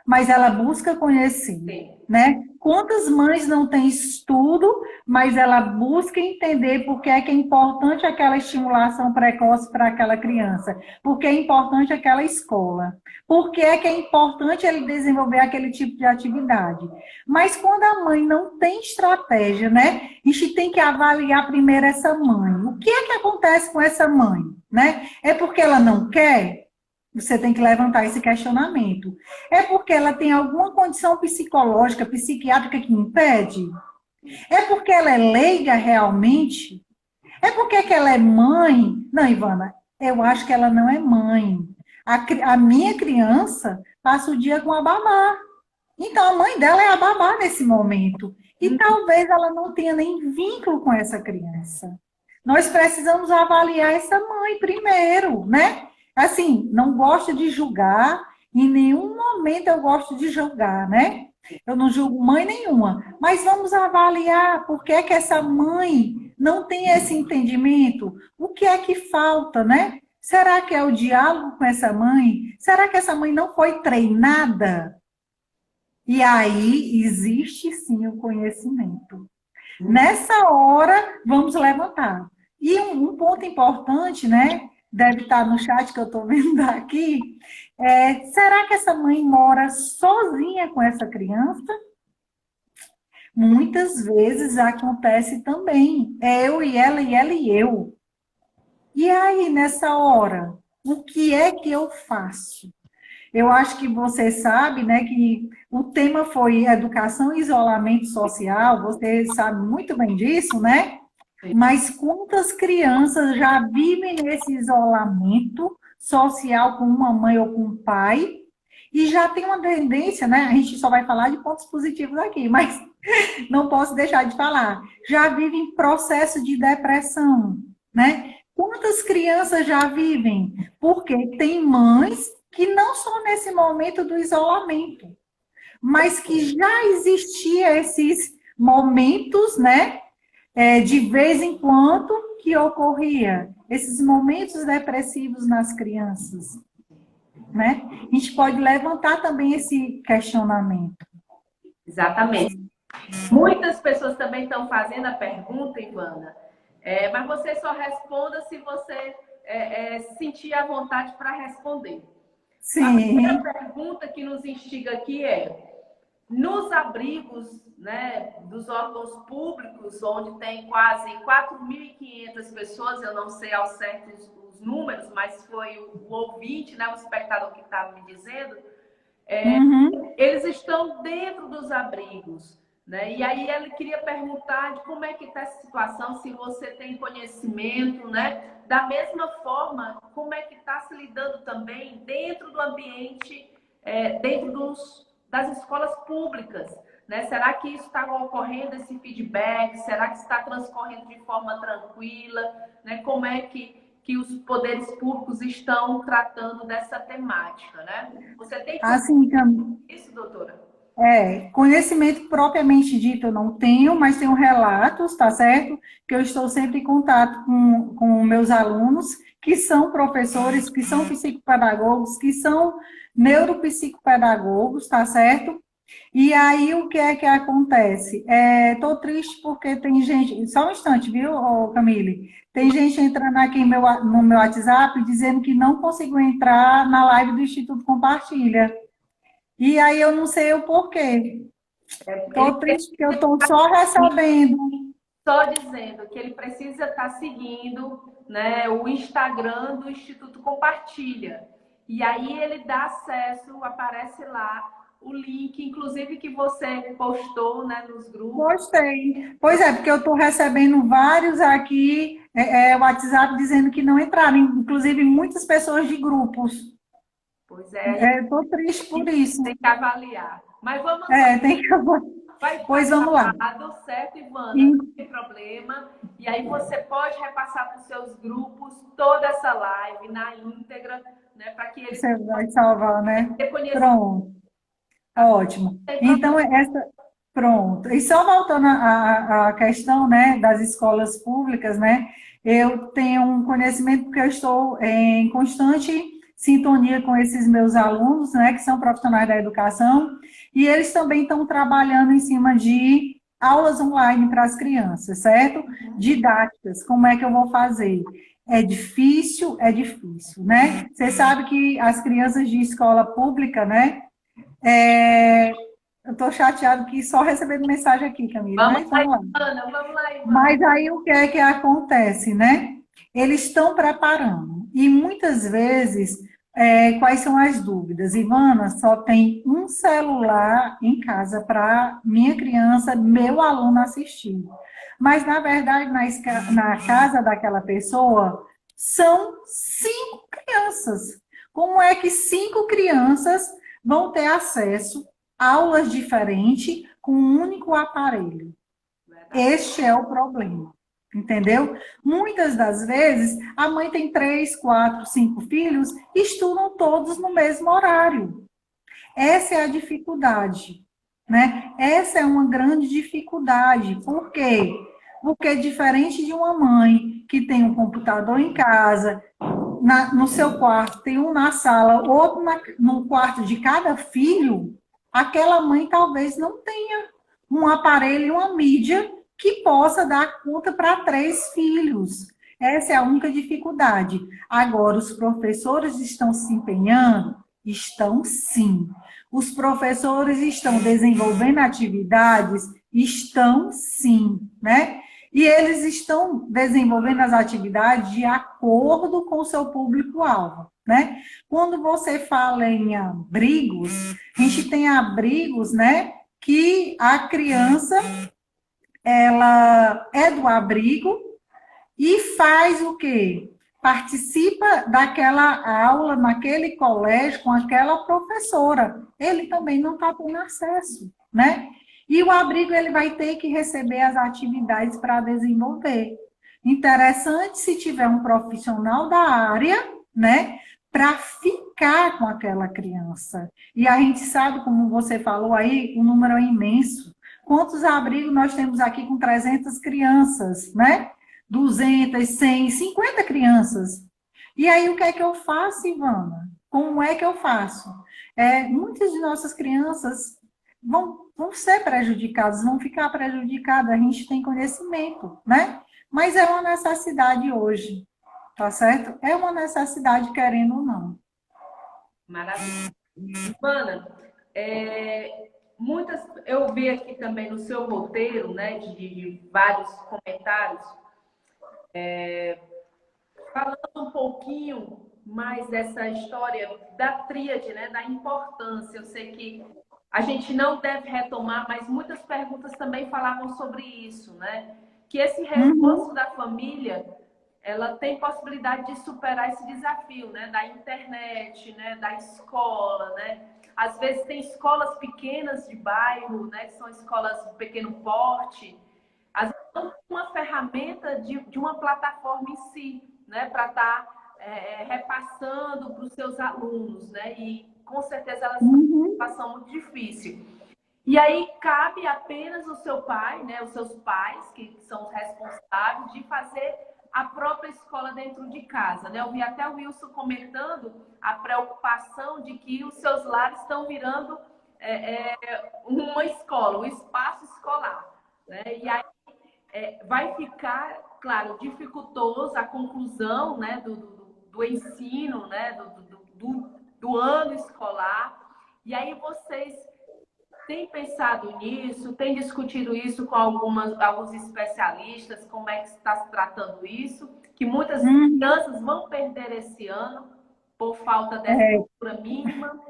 mas ela busca conhecer, né? Quantas mães não têm estudo, mas ela busca entender por que é importante aquela estimulação precoce para aquela criança, por que é importante aquela escola, por que é importante ele desenvolver aquele tipo de atividade. Mas quando a mãe não tem estratégia, né? A gente tem que avaliar primeiro essa mãe. O que é que acontece com essa mãe, né? É porque ela não quer? Você tem que levantar esse questionamento. É porque ela tem alguma condição psicológica, psiquiátrica que impede? É porque ela é leiga realmente? É porque que ela é mãe? Não, Ivana, eu acho que ela não é mãe. A minha criança passa o dia com a babá. Então, a mãe dela é a babá nesse momento. E talvez ela não tenha nem vínculo com essa criança. Nós precisamos avaliar essa mãe primeiro, né? Assim, não gosto de julgar, em nenhum momento eu gosto de julgar, né? Eu não julgo mãe nenhuma, mas vamos avaliar por que é que essa mãe não tem esse entendimento, o que é que falta, né? Será que é o diálogo com essa mãe? Será que essa mãe não foi treinada? E aí existe sim o conhecimento. Nessa hora, vamos levantar. E um ponto importante, né? Deve estar no chat que eu estou vendo aqui. Será que essa mãe mora sozinha com essa criança? Muitas vezes acontece também. É eu e ela e eu. E aí, nessa hora, o que é que eu faço? Eu acho que você sabe, né, que o tema foi educação e isolamento social, você sabe muito bem disso, né? Mas quantas crianças já vivem nesse isolamento social com uma mãe ou com um pai e já tem uma tendência, né? A gente só vai falar de pontos positivos aqui, mas não posso deixar de falar. Já vivem em processo de depressão, né? Quantas crianças já vivem? Porque tem mães que não são nesse momento do isolamento, mas que já existia esses momentos, né? De vez em quando que ocorria esses momentos depressivos nas crianças, né? A gente pode levantar também esse questionamento. Exatamente. Muitas pessoas também estão fazendo a pergunta, Ivana, mas você só responda se você sentir a vontade para responder. Sim. A primeira pergunta que nos instiga aqui nos abrigos, né, dos órgãos públicos, onde tem quase 4.500 pessoas, eu não sei ao certo os números, mas foi o ouvinte, né, o espectador que estava me dizendo, eles estão dentro dos abrigos, né? E aí ele queria perguntar de como é que está essa situação, se você tem conhecimento, né? Da mesma forma, como é que está se lidando também dentro do ambiente, dentro das escolas públicas, né? Será que isso está ocorrendo, esse feedback? Será que está transcorrendo de forma tranquila? Né? Como é que os poderes públicos estão tratando dessa temática, né? Você tem assim, isso, doutora? Conhecimento propriamente dito eu não tenho, mas tenho relatos, tá certo? Que eu estou sempre em contato com meus alunos que são professores, que são psicopedagogos, que são neuropsicopedagogos, tá certo? E aí, o que é que acontece? Tô triste porque tem gente... Só um instante, viu, ô, Camille? Tem gente entrando aqui no meu WhatsApp dizendo que não conseguiu entrar na live do Instituto Compartilha. E aí eu não sei o porquê. Tô Ele triste porque eu tô só recebendo. só dizendo que ele precisa estar seguindo, né, o Instagram do Instituto Compartilha. E aí ele dá acesso, aparece lá o link, inclusive que você postou, né, nos grupos. Gostei. Pois é, porque eu estou recebendo vários aqui, WhatsApp, dizendo que não entraram, inclusive muitas pessoas de grupos. Pois é, Estou triste por isso. tem que avaliar. Mas vamos lá. Tem que... Vai estar Pois vamos lá. gravado, certo, Ivana? E Não tem problema. E aí você pode repassar para os seus grupos toda essa live na íntegra, né? Para que eles você vai salvar, né? tenham conhecimento. Pronto. Ótimo. Então, pronto. E só voltando à questão, né, das escolas públicas, né, eu tenho um conhecimento porque eu estou em constante sintonia com esses meus alunos, né, que são profissionais da educação, e eles também estão trabalhando em cima de aulas online para as crianças, certo? Didáticas, como é que eu vou fazer? É difícil, né? Você sabe que as crianças de escola pública, né, eu estou chateado que só recebendo mensagem aqui, Camila, mas vamos lá. Ivana, vamos lá, Ivana. Mas aí o que é que acontece, né? Eles estão preparando. E muitas vezes, quais são as dúvidas? Ivana, só tem um celular em casa para minha criança, meu aluno assistir. Mas, na verdade, na casa daquela pessoa, são 5 crianças. Como é que 5 crianças vão ter acesso a aulas diferentes com um único aparelho? Este é o problema, entendeu? Muitas das vezes, a mãe tem 3, 4, 5 filhos e estudam todos no mesmo horário. Essa é a dificuldade, né? Essa é uma grande dificuldade. Por quê? Porque diferente de uma mãe que tem um computador em casa, no seu quarto, tem um na sala, outro no quarto de cada filho, aquela mãe talvez não tenha um aparelho e uma mídia que possa dar conta para 3 filhos. Essa é a única dificuldade. Agora, os professores estão se empenhando? Estão sim. Os professores estão desenvolvendo atividades? Estão sim, né? E eles estão desenvolvendo as atividades de acordo com o seu público-alvo, né? Quando você fala em abrigos, a gente tem abrigos, né? Que a criança, ela é do abrigo e faz o quê? Participa daquela aula, naquele colégio, com aquela professora. Ele também não está tendo acesso, né? E o abrigo, ele vai ter que receber as atividades para desenvolver. Interessante se tiver um profissional da área, né? Para ficar com aquela criança. E a gente sabe, como você falou aí, o número é imenso. Quantos abrigos nós temos aqui com 300 crianças, né? 200, 100, 50 crianças. E aí, o que é que eu faço, Ivana? Como é que eu faço? Muitas de nossas crianças vão ser prejudicadas, vão ficar prejudicadas, a gente tem conhecimento, né? Mas é uma necessidade hoje, tá certo? É uma necessidade, querendo ou não. Maravilha. Ivana, eu vi aqui também no seu roteiro, né, de vários comentários, falando um pouquinho mais dessa história da tríade, né, da importância. Eu sei que a gente não deve retomar, mas muitas perguntas também falavam sobre isso, né? Que esse reforço da família, ela tem possibilidade de superar esse desafio, né? Da internet, né? Da escola, né? Às vezes tem escolas pequenas de bairro, né? Que são escolas de pequeno porte. Às vezes não tem uma ferramenta de uma plataforma em si, né? Para estar repassando para os seus alunos, né? E com certeza elas têm uma situação muito difícil. E aí cabe apenas o seu pai, né? Os seus pais, que são os responsáveis, de fazer própria escola dentro de casa, né? Eu vi até o Wilson comentando a preocupação de que os seus lares estão virando uma escola, um espaço escolar, né? E aí vai ficar, claro, dificultoso a conclusão, né, do ensino, né, do ano escolar. E aí vocês têm pensado nisso, têm discutido isso com alguns especialistas, como é que está se tratando isso, que muitas crianças vão perder esse ano por falta dessa cultura mínima.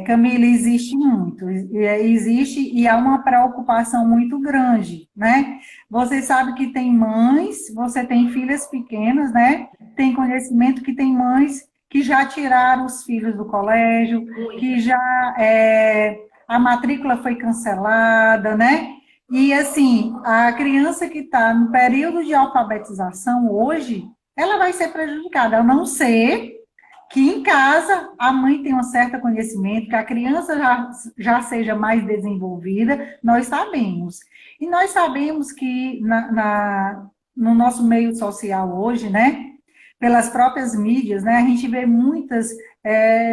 Camila, existe muito, existe e há uma preocupação muito grande, né? Você sabe que tem mães, você tem filhas pequenas, né? Tem conhecimento que tem mães que já tiraram os filhos do colégio, que já a matrícula foi cancelada, né? E assim, a criança que está no período de alfabetização hoje, ela vai ser prejudicada, a não ser que em casa a mãe tenha um certo conhecimento, que a criança já seja mais desenvolvida, nós sabemos. E nós sabemos que no nosso meio social hoje, né, pelas próprias mídias, né, a gente vê muitas,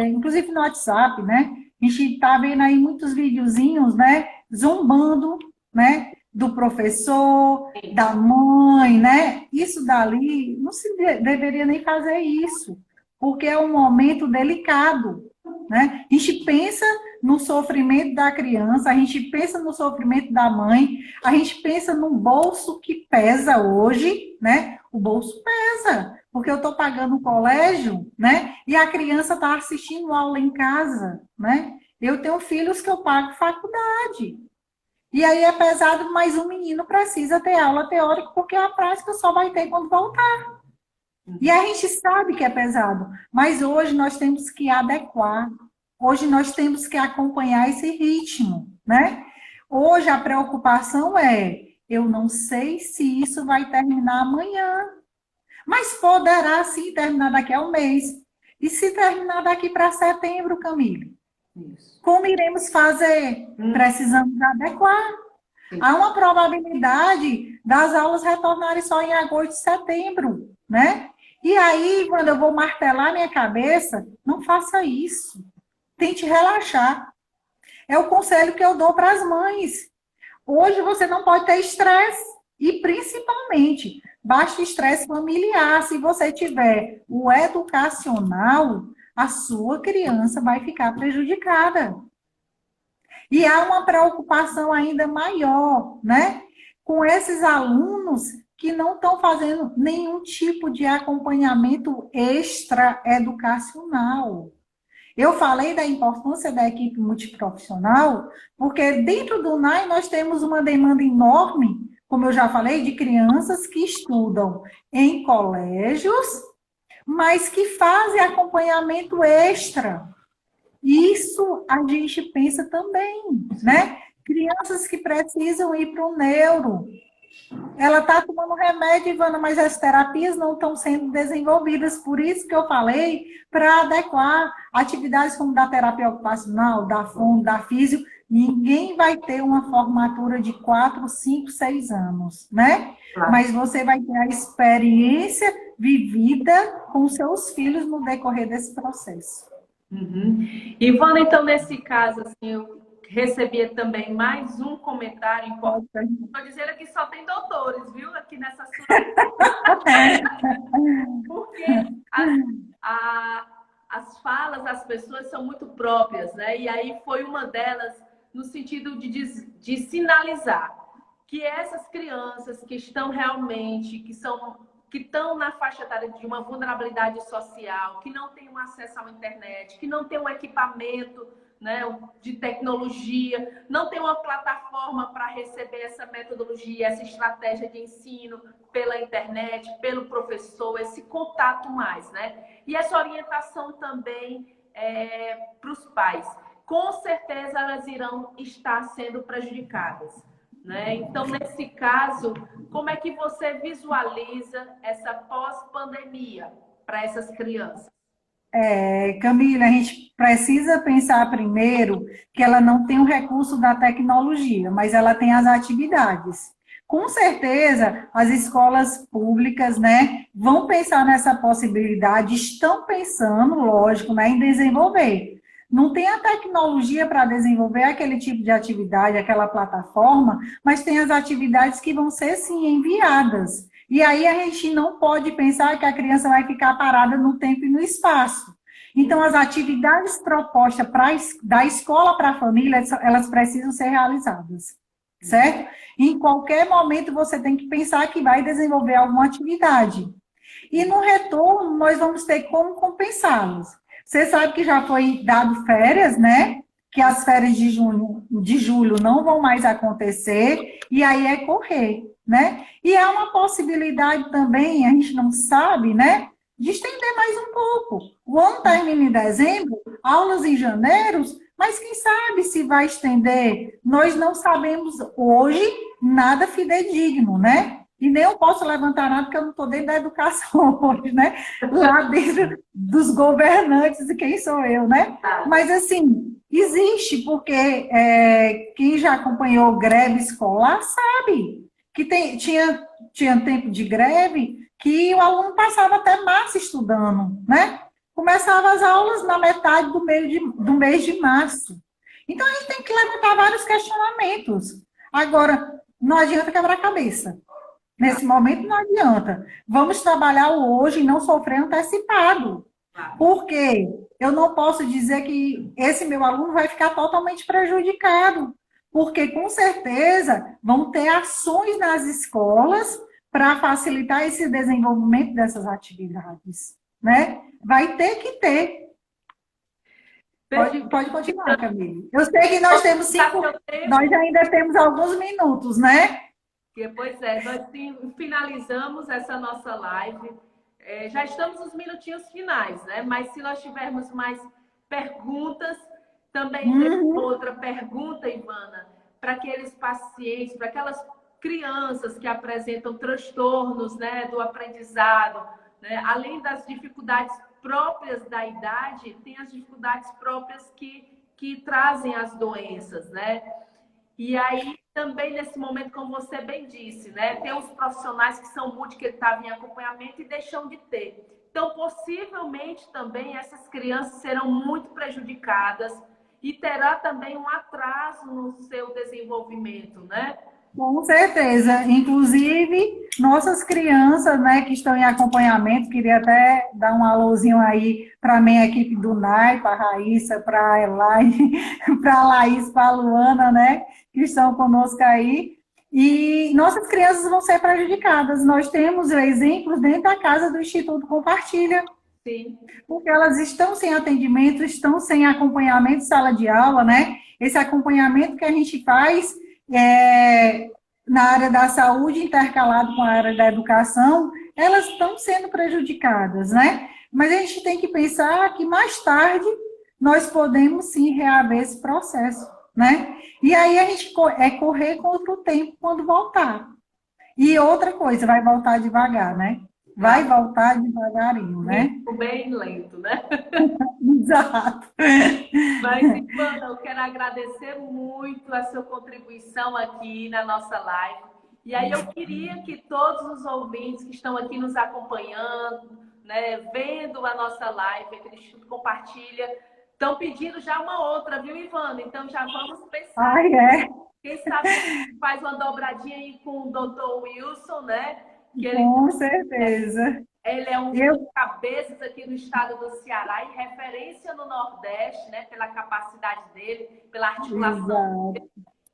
inclusive no WhatsApp, né, a gente está vendo aí muitos videozinhos, né, zombando, né, do professor, da mãe, né, isso dali, não se deveria nem fazer isso, porque é um momento delicado, né? A gente pensa no sofrimento da criança, a gente pensa no sofrimento da mãe, a gente pensa no bolso que pesa hoje, né? O bolso pesa, porque eu estou pagando o colégio, né? E a criança está assistindo aula em casa, né? Eu tenho filhos que eu pago faculdade. E aí é pesado, mas o menino precisa ter aula teórica, porque a prática só vai ter quando voltar. E a gente sabe que é pesado, mas hoje nós temos que adequar, hoje nós temos que acompanhar esse ritmo, né? Hoje a preocupação eu não sei se isso vai terminar amanhã, mas poderá sim terminar daqui a um mês. E se terminar daqui para setembro, Camille? Isso. Como iremos fazer? Precisamos adequar. Há uma probabilidade das aulas retornarem só em agosto e setembro, né? E aí, quando eu vou martelar minha cabeça, não faça isso. Tente relaxar. É o conselho que eu dou para as mães. Hoje você não pode ter estresse. E, principalmente, baixo estresse familiar. Se você tiver o educacional, a sua criança vai ficar prejudicada. E há uma preocupação ainda maior, né? Com esses alunos que não estão fazendo nenhum tipo de acompanhamento extra-educacional. Eu falei da importância da equipe multiprofissional, porque dentro do NAI nós temos uma demanda enorme, como eu já falei, de crianças que estudam em colégios, mas que fazem acompanhamento extra. Isso a gente pensa também, né? Crianças que precisam ir para o neuro. Ela está tomando remédio, Ivana, mas as terapias não estão sendo desenvolvidas. Por isso que eu falei, para adequar atividades como da terapia ocupacional, da fono, da físio, ninguém vai ter uma formatura de 4, 5, 6 anos, né? Claro. Mas você vai ter a experiência vivida com seus filhos no decorrer desse processo. Ivana, então, nesse caso, assim, eu recebi também mais um comentário importante. Estou dizendo que só tem doutores, viu? Aqui nessa sua... Porque as falas das pessoas são muito próprias, né? E aí foi uma delas no sentido de sinalizar que essas crianças que estão realmente, que estão na faixa etária de uma vulnerabilidade social, que não têm um acesso à internet, que não têm um equipamento, né, de tecnologia, não tem uma plataforma para receber essa metodologia, essa estratégia de ensino pela internet, pelo professor, esse contato mais, né? E essa orientação também para os pais. Com certeza elas irão estar sendo prejudicadas, né? Então, nesse caso, como é que você visualiza essa pós-pandemia para essas crianças? Camila, a gente precisa pensar primeiro que ela não tem o recurso da tecnologia, mas ela tem as atividades. Com certeza, as escolas públicas, né, vão pensar nessa possibilidade, estão pensando, lógico, né, em desenvolver. Não tem a tecnologia para desenvolver aquele tipo de atividade, aquela plataforma, mas tem as atividades que vão ser, sim, enviadas. E aí a gente não pode pensar que a criança vai ficar parada no tempo e no espaço. Então, as atividades propostas da escola para a família, elas precisam ser realizadas, certo? Em qualquer momento você tem que pensar que vai desenvolver alguma atividade. E no retorno, nós vamos ter como compensá-los. Você sabe que já foi dado férias, né? Que as férias de julho não vão mais acontecer, e aí é correr, né? E há uma possibilidade também, a gente não sabe, né? De estender mais um pouco. O ano termina em dezembro, aulas em janeiro, mas quem sabe se vai estender? Nós não sabemos hoje nada fidedigno, né? E nem eu posso levantar nada, porque eu não estou dentro da educação hoje, né? Lá dentro dos governantes, e quem sou eu, né? Mas, assim, existe, porque quem já acompanhou greve escolar sabe que tinha tempo de greve que o aluno passava até março estudando, né? Começava as aulas na metade do mês de março. Então, a gente tem que levantar vários questionamentos. Agora, não adianta quebrar a cabeça. Nesse momento, não adianta. Vamos trabalhar o hoje e não sofrer antecipado. Porque eu não posso dizer que esse meu aluno vai ficar totalmente prejudicado. Porque, com certeza, vão ter ações nas escolas para facilitar esse desenvolvimento dessas atividades, né? Vai ter que ter. Pode continuar, Camille. Eu sei que nós temos nós ainda temos alguns minutos, né? Pois é, nós finalizamos essa nossa live. Já estamos nos minutinhos finais, né? Mas se nós tivermos mais perguntas, também tem outra pergunta, Ivana, para aqueles pacientes, para aquelas crianças que apresentam transtornos, né, do aprendizado, né? Além das dificuldades próprias da idade, tem as dificuldades próprias que trazem as doenças, né? E aí, também nesse momento, como você bem disse, né, tem os profissionais que são multi, que estavam em acompanhamento e deixam de ter. Então, possivelmente, também, essas crianças serão muito prejudicadas e terá também um atraso no seu desenvolvimento, né? Com certeza. Inclusive, nossas crianças, né, que estão em acompanhamento, queria até dar um alôzinho aí para a minha equipe do NAI, para a Raíssa, para a Elaine, para a Laís, para a Luana, né, que estão conosco aí. E nossas crianças vão ser prejudicadas. Nós temos exemplos dentro da casa do Instituto Compartilha. Sim. Porque elas estão sem atendimento, estão sem acompanhamento de sala de aula, né? Esse acompanhamento que a gente faz na área da saúde, intercalado com a área da educação, elas estão sendo prejudicadas, né? Mas a gente tem que pensar que mais tarde nós podemos sim reaver esse processo, né? E aí a gente correr contra o tempo quando voltar. E outra coisa, vai voltar devagar, né? Vai voltar devagarinho, né? Bem lento, né? Exato. Mas, Ivana, eu quero agradecer muito a sua contribuição aqui na nossa live. E aí eu queria que todos os ouvintes que estão aqui nos acompanhando, né, vendo a nossa live, aqui do Instituto Compartilha, estão pedindo já uma outra, viu, Ivana? Então já vamos pensar. Quem sabe faz uma dobradinha aí com o Dr. Wilson, né? Com certeza. Ele é um dos cabeças aqui no estado do Ceará e referência no Nordeste, né? Pela capacidade dele, pela articulação dele.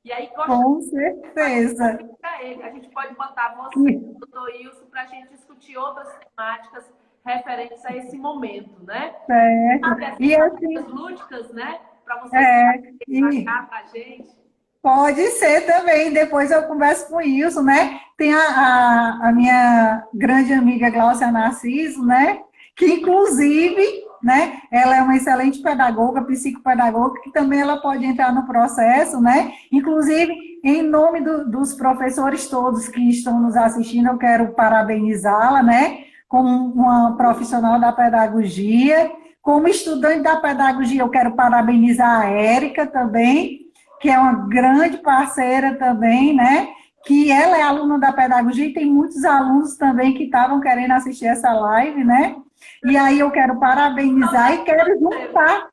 E aí, com certeza. A gente pode botar você, doutor Wilson, para a gente discutir outras temáticas referentes a esse momento, né? Certo. E assim, lúdicas, né? Para você explicar para a gente. Pode ser também, depois eu converso com o Wilson, né? Tem a minha grande amiga Glaucia Narciso, né? Que inclusive, né? Ela é uma excelente pedagoga, psicopedagoga, que também ela pode entrar no processo, né? Inclusive, em nome dos professores todos que estão nos assistindo, eu quero parabenizá-la, né? Como uma profissional da pedagogia. Como estudante da pedagogia, eu quero parabenizar a Érica também, que é uma grande parceira também, né? que ela é aluna da pedagogia e tem muitos alunos também que estavam querendo assistir essa live, né? E aí eu quero parabenizar e quero juntar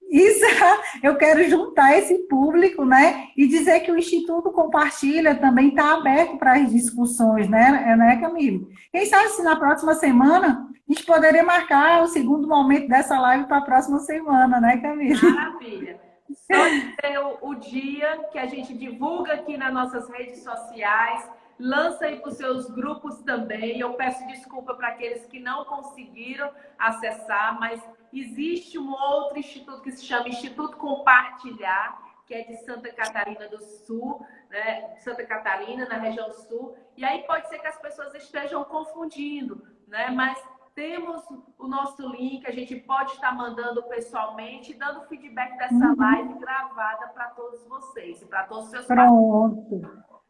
isso, eu quero juntar esse público, né? E dizer que o Instituto Compartilha também está aberto para as discussões, né, Camille? Quem sabe se na próxima semana a gente poderia marcar o segundo momento dessa live para a próxima semana, né, Camille? Maravilha. Só dizer o dia que a gente divulga aqui nas nossas redes sociais, lança aí para os seus grupos também. Eu peço desculpa para aqueles que não conseguiram acessar, mas existe um outro instituto que se chama Instituto Compartilhar, que é de Santa Catarina do Sul, né? Santa Catarina, na região sul. E aí pode ser que as pessoas estejam confundindo, né? Mas temos o nosso link, a gente pode estar mandando pessoalmente, dando feedback dessa live gravada para todos vocês, para todos os seus Pronto.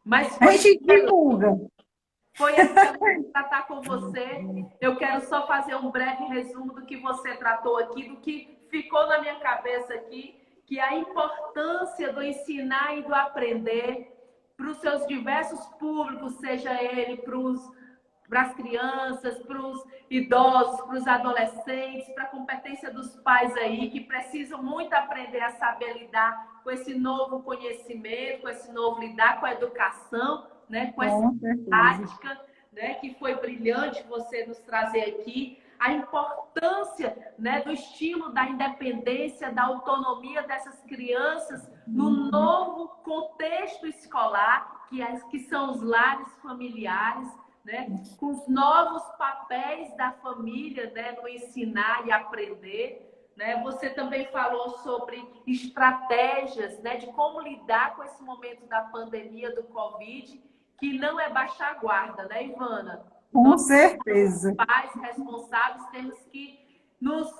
Mas a gente divulga. Foi assim tratar com você. Eu quero só fazer um breve resumo do que você tratou aqui, do que ficou na minha cabeça aqui, que é a importância do ensinar e do aprender para os seus diversos públicos, seja ele para as crianças, para os idosos, para os adolescentes, para a competência dos pais aí, que precisam muito aprender a saber lidar com esse novo conhecimento, com esse novo lidar com a educação, né, com essa prática, né, que foi brilhante você nos trazer aqui, a importância, né, do estímulo da independência, da autonomia dessas crianças no novo contexto escolar, que são os lares familiares, né, com os novos papéis da família, né, no ensinar e aprender. Né? Você também falou sobre estratégias, né, de como lidar com esse momento da pandemia do Covid, que não é baixar a guarda, né, Ivana? Com certeza. Nós, pais responsáveis, temos que nos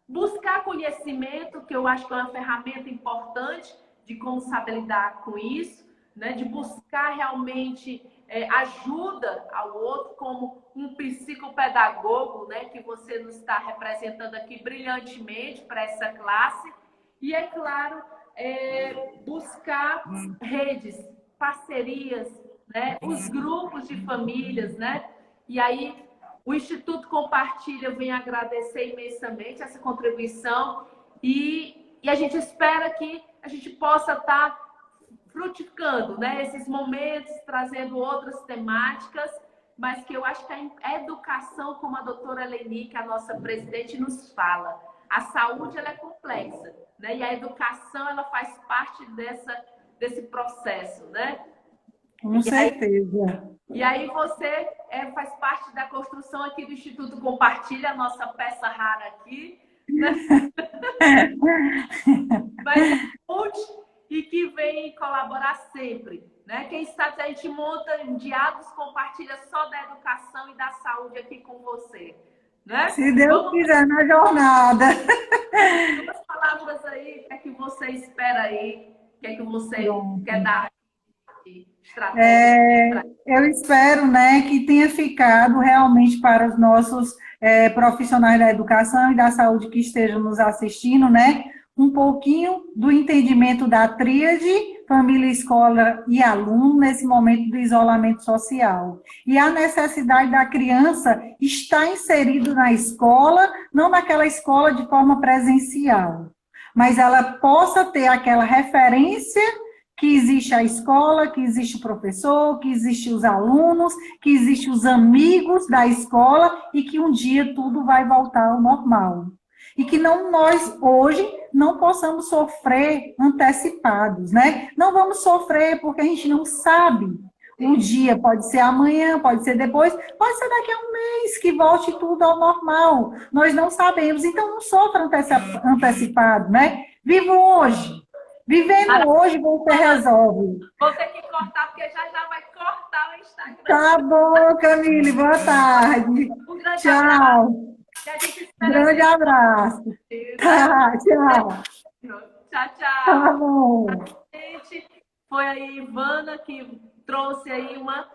buscar conhecimento, que eu acho que é uma ferramenta importante de como saber lidar com isso, né, de buscar realmente ajuda ao outro, como um psicopedagogo, né, que você nos está representando aqui brilhantemente para essa classe. E, é claro, buscar redes, parcerias, né, os grupos de famílias, né? E aí, o Instituto Compartilha vem agradecer imensamente essa contribuição e a gente espera que a gente possa estar frutificando, né, esses momentos, trazendo outras temáticas, mas que eu acho que a educação, como a doutora Leni, que é a nossa presidente, nos fala, a saúde ela é complexa, né, e a educação ela faz parte desse processo, né? Com certeza. E aí você faz parte da construção aqui do Instituto Compartilha, a nossa peça rara aqui, né? Mas é útil e que vem colaborar sempre, né? Quem sabe a gente monta um Diálogos Compartilha só da educação e da saúde aqui com você, né? Se Deus quiser, na jornada. Duas palavras aí, o que é que você espera aí? O que é que você quer dar? Eu espero, né, que tenha ficado realmente para os nossos profissionais da educação e da saúde que estejam nos assistindo, né, um pouquinho do entendimento da tríade, família, escola e aluno nesse momento do isolamento social. E a necessidade da criança estar inserido na escola, não naquela escola de forma presencial, mas ela possa ter aquela referência que existe a escola, que existe o professor, que existe os alunos, que existe os amigos da escola e que um dia tudo vai voltar ao normal. E que nós, hoje, não possamos sofrer antecipados, né? Não vamos sofrer porque a gente não sabe. Um dia pode ser amanhã, pode ser depois, pode ser daqui a um mês que volte tudo ao normal. Nós não sabemos, então não sofra antecipado, né? Viva hoje. Vivendo hoje, você resolve. Vou ter que cortar, porque já vai cortar o Instagram. Tá bom, Camille. Boa tarde. Um grande tchau. Abraço. Grande abraço. Tá, tchau. Tchau, tchau. Tá bom. Gente, foi a Ivana que trouxe aí uma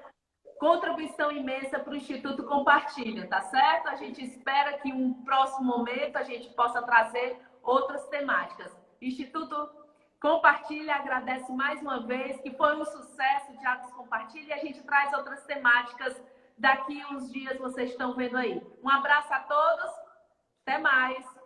contribuição imensa para o Instituto Compartilha, tá certo? A gente espera que em um próximo momento a gente possa trazer outras temáticas. Instituto Compartilha, agradece mais uma vez, que foi um sucesso, Diálogos Compartilha, e a gente traz outras temáticas daqui uns dias, vocês estão vendo aí. Um abraço a todos, até mais!